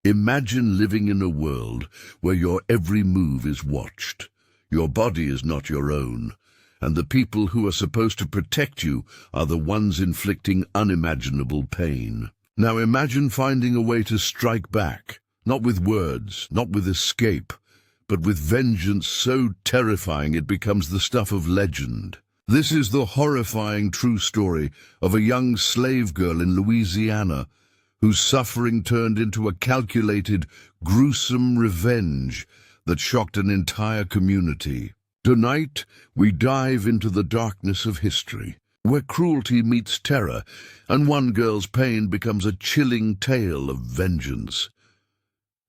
Imagine living in a world where your every move is watched. Your body is not your own, and the people who are supposed to protect you are the ones inflicting unimaginable pain. Now imagine finding a way to strike back, not with words, not with escape, but with vengeance so terrifying it becomes the stuff of legend. This is the horrifying true story of a young slave girl in Louisiana whose suffering turned into a calculated, gruesome revenge that shocked an entire community. Tonight, we dive into the darkness of history, where cruelty meets terror, and one girl's pain becomes a chilling tale of vengeance.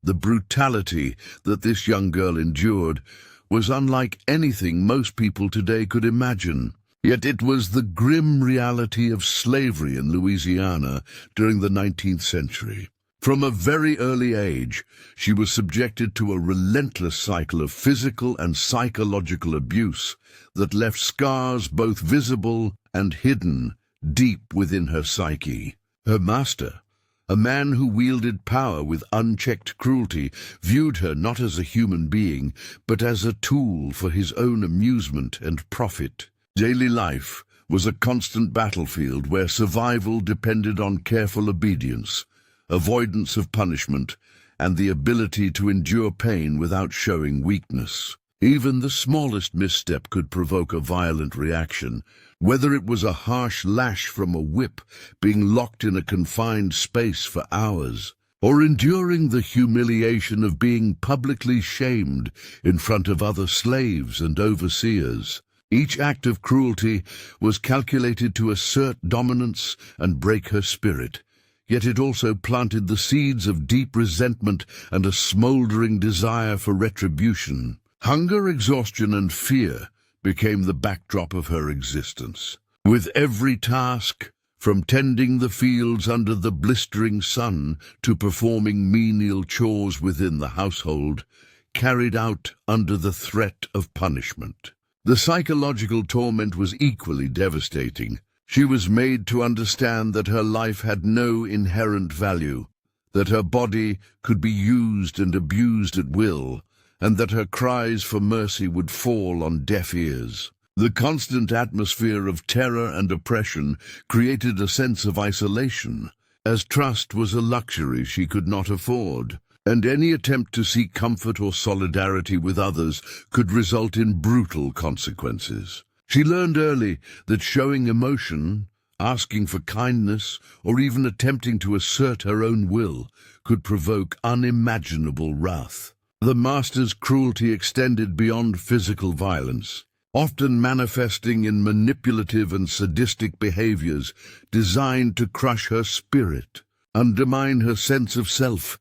The brutality that this young girl endured was unlike anything most people today could imagine. Yet it was the grim reality of slavery in Louisiana during the 19th century. From a very early age, she was subjected to a relentless cycle of physical and psychological abuse that left scars both visible and hidden deep within her psyche. Her master, a man who wielded power with unchecked cruelty, viewed her not as a human being, but as a tool for his own amusement and profit. Daily life was a constant battlefield where survival depended on careful obedience, avoidance of punishment, and the ability to endure pain without showing weakness. Even the smallest misstep could provoke a violent reaction, whether it was a harsh lash from a whip, being locked in a confined space for hours, or enduring the humiliation of being publicly shamed in front of other slaves and overseers. Each act of cruelty was calculated to assert dominance and break her spirit, yet it also planted the seeds of deep resentment and a smoldering desire for retribution. Hunger, exhaustion, and fear became the backdrop of her existence. With every task, from tending the fields under the blistering sun to performing menial chores within the household, carried out under the threat of punishment. The psychological torment was equally devastating. She was made to understand that her life had no inherent value, that her body could be used and abused at will, and that her cries for mercy would fall on deaf ears. The constant atmosphere of terror and oppression created a sense of isolation, as trust was a luxury she could not afford, and any attempt to seek comfort or solidarity with others could result in brutal consequences. She learned early that showing emotion, asking for kindness, or even attempting to assert her own will could provoke unimaginable wrath. The master's cruelty extended beyond physical violence, often manifesting in manipulative and sadistic behaviors designed to crush her spirit, undermine her sense of self,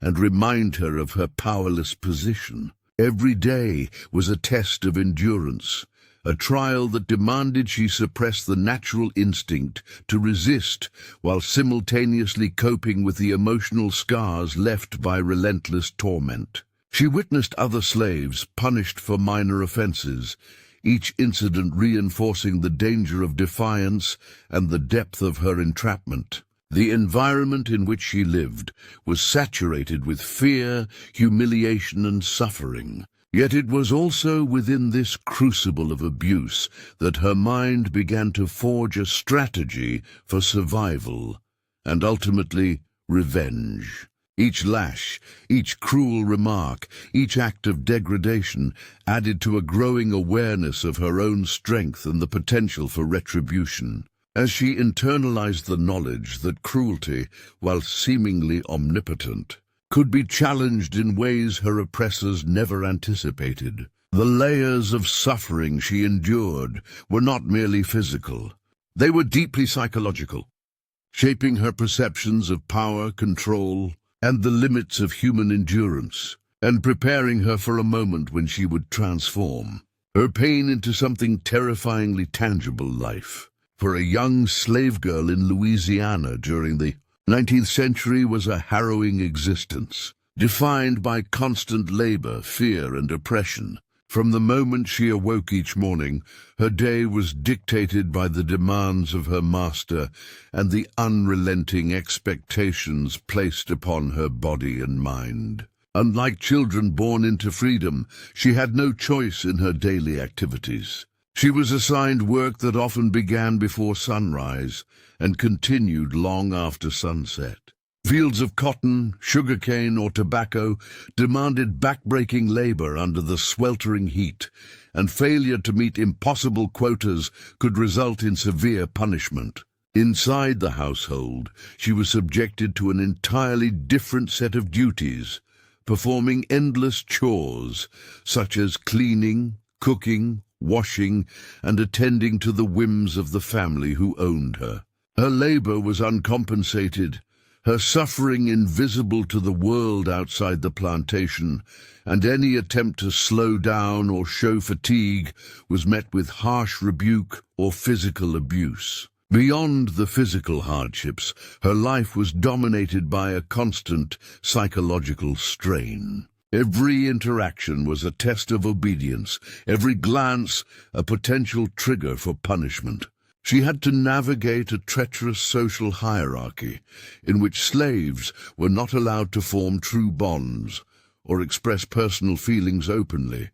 and remind her of her powerless position. Every day was a test of endurance, a trial that demanded she suppress the natural instinct to resist while simultaneously coping with the emotional scars left by relentless torment. She witnessed other slaves punished for minor offenses, each incident reinforcing the danger of defiance and the depth of her entrapment. The environment in which she lived was saturated with fear, humiliation, and suffering. Yet it was also within this crucible of abuse that her mind began to forge a strategy for survival and ultimately revenge. Each lash, each cruel remark, each act of degradation added to a growing awareness of her own strength and the potential for retribution. As she internalized the knowledge that cruelty, while seemingly omnipotent, could be challenged in ways her oppressors never anticipated. The layers of suffering she endured were not merely physical. They were deeply psychological, shaping her perceptions of power, control, and the limits of human endurance, and preparing her for a moment when she would transform her pain into something terrifyingly tangible. Life for a young slave girl in Louisiana during the 19th century was a harrowing existence, defined by constant labor, fear, and oppression. From the moment she awoke each morning, her day was dictated by the demands of her master and the unrelenting expectations placed upon her body and mind. Unlike children born into freedom, she had no choice in her daily activities. She was assigned work that often began before sunrise and continued long after sunset. Fields of cotton, sugarcane, or tobacco demanded back-breaking labor under the sweltering heat, and failure to meet impossible quotas could result in severe punishment. Inside the household, she was subjected to an entirely different set of duties, performing endless chores such as cleaning, cooking, washing, and attending to the whims of the family who owned her. Her labor was uncompensated, her suffering invisible to the world outside the plantation, and any attempt to slow down or show fatigue was met with harsh rebuke or physical abuse. Beyond the physical hardships, her life was dominated by a constant psychological strain. Every interaction was a test of obedience, every glance a potential trigger for punishment. She had to navigate a treacherous social hierarchy in which slaves were not allowed to form true bonds or express personal feelings openly,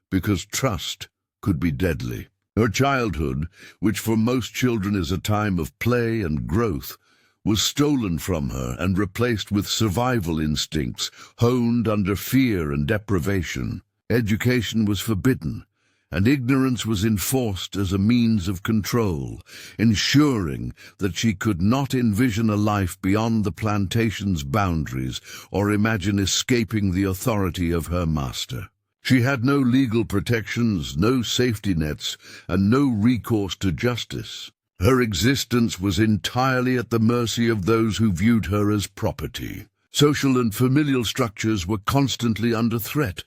because trust could be deadly. Her childhood, which for most children is a time of play and growth, was stolen from her and replaced with survival instincts honed under fear and deprivation. Education was forbidden, and ignorance was enforced as a means of control, ensuring that she could not envision a life beyond the plantation's boundaries or imagine escaping the authority of her master. She had no legal protections, no safety nets, and no recourse to justice. Her existence was entirely at the mercy of those who viewed her as property. Social and familial structures were constantly under threat,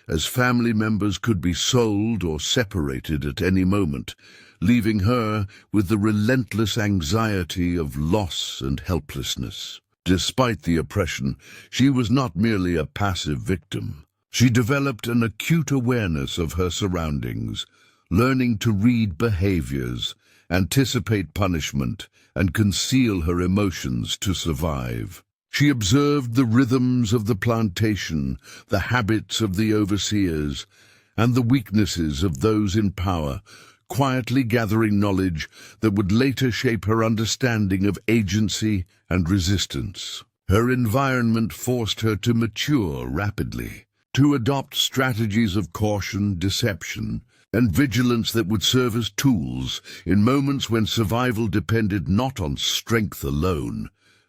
as family members could be sold or separated at any moment, leaving her with the relentless anxiety of loss and helplessness. Despite the oppression, she was not merely a passive victim. She developed an acute awareness of her surroundings, learning to read behaviors, anticipate punishment, and conceal her emotions to survive. She observed the rhythms of the plantation, the habits of the overseers, and the weaknesses of those in power, quietly gathering knowledge that would later shape her understanding of agency and resistance. Her environment forced her to mature rapidly, to adopt strategies of caution, deception, and vigilance that would serve as tools in moments when survival depended not on strength alone,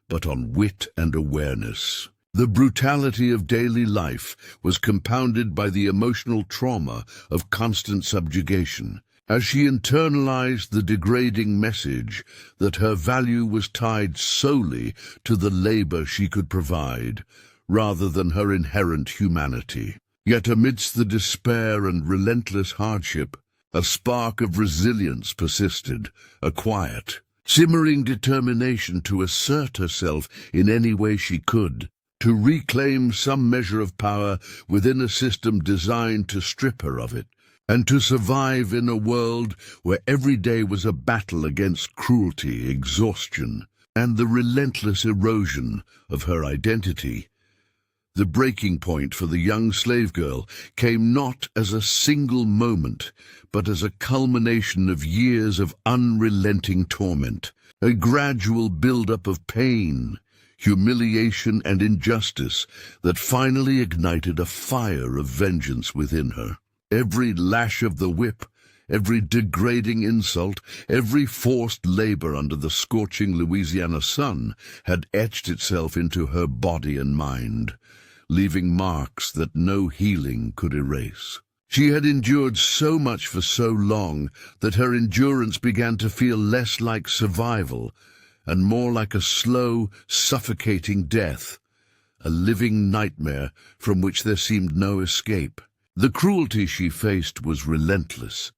but on wit and awareness. The brutality of daily life was compounded by the emotional trauma of constant subjugation, as she internalized the degrading message that her value was tied solely to the labor she could provide, rather than her inherent humanity. Yet amidst the despair and relentless hardship, a spark of resilience persisted, a quiet, simmering determination to assert herself in any way she could, to reclaim some measure of power within a system designed to strip her of it, and to survive in a world where every day was a battle against cruelty, exhaustion, and the relentless erosion of her identity. The breaking point for the young slave girl came not as a single moment, but as a culmination of years of unrelenting torment, a gradual build-up of pain, humiliation, and injustice that finally ignited a fire of vengeance within her. Every lash of the whip, every degrading insult, every forced labor under the scorching Louisiana sun had etched itself into her body and mind, leaving marks that no healing could erase. She had endured so much for so long that her endurance began to feel less like survival and more like a slow, suffocating death, a living nightmare from which there seemed no escape. The cruelty she faced was relentless,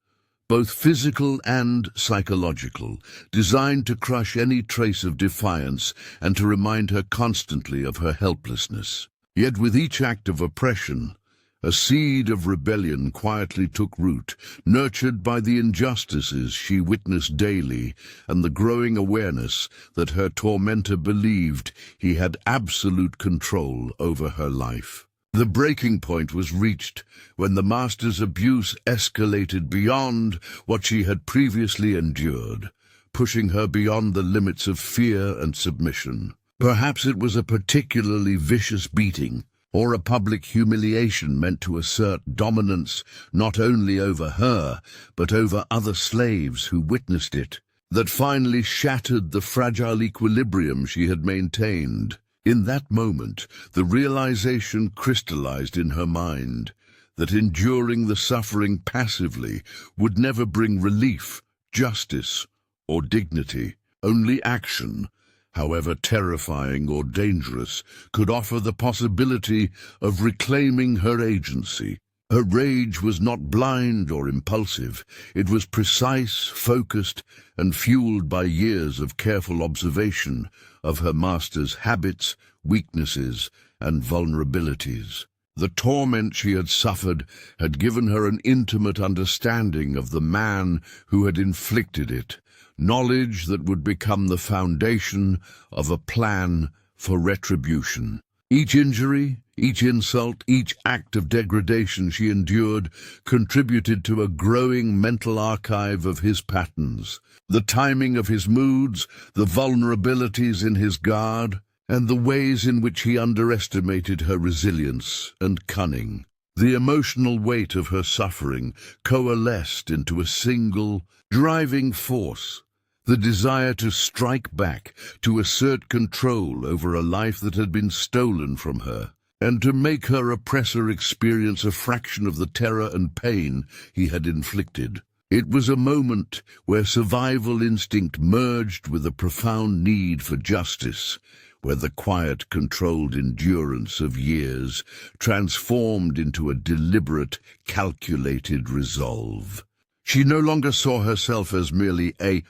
both physical and psychological, designed to crush any trace of defiance and to remind her constantly of her helplessness. Yet with each act of oppression, A seed of rebellion quietly took root, nurtured by the injustices she witnessed daily and the growing awareness that her tormentor believed he had absolute control over her life. The breaking point was reached when the master's abuse escalated beyond what she had previously endured, pushing her beyond the limits of fear and submission. Perhaps it was a particularly vicious beating, or a public humiliation meant to assert dominance not only over her, but over other slaves who witnessed it, that finally shattered the fragile equilibrium she had maintained. In that moment, the realization crystallized in her mind that enduring the suffering passively would never bring relief, justice, or dignity. Only action, however terrifying or dangerous, could offer the possibility of reclaiming her agency. Her rage was not blind or impulsive. It was precise, focused, and fueled by years of careful observation of her master's habits, weaknesses, and vulnerabilities. The torment she had suffered had given her an intimate understanding of the man who had inflicted it, knowledge that would become the foundation of a plan for retribution. Each injury, each insult, each act of degradation she endured contributed to a growing mental archive of his patterns, the timing of his moods, the vulnerabilities in his guard, and the ways in which he underestimated her resilience and cunning. The emotional weight of her suffering coalesced into a single, driving force: the desire to strike back, to assert control over a life that had been stolen from her, and to make her oppressor experience a fraction of the terror and pain he had inflicted. It was a moment where survival instinct merged with a profound need for justice, where the quiet, controlled endurance of years transformed into a deliberate, calculated resolve. She no longer saw herself as merely a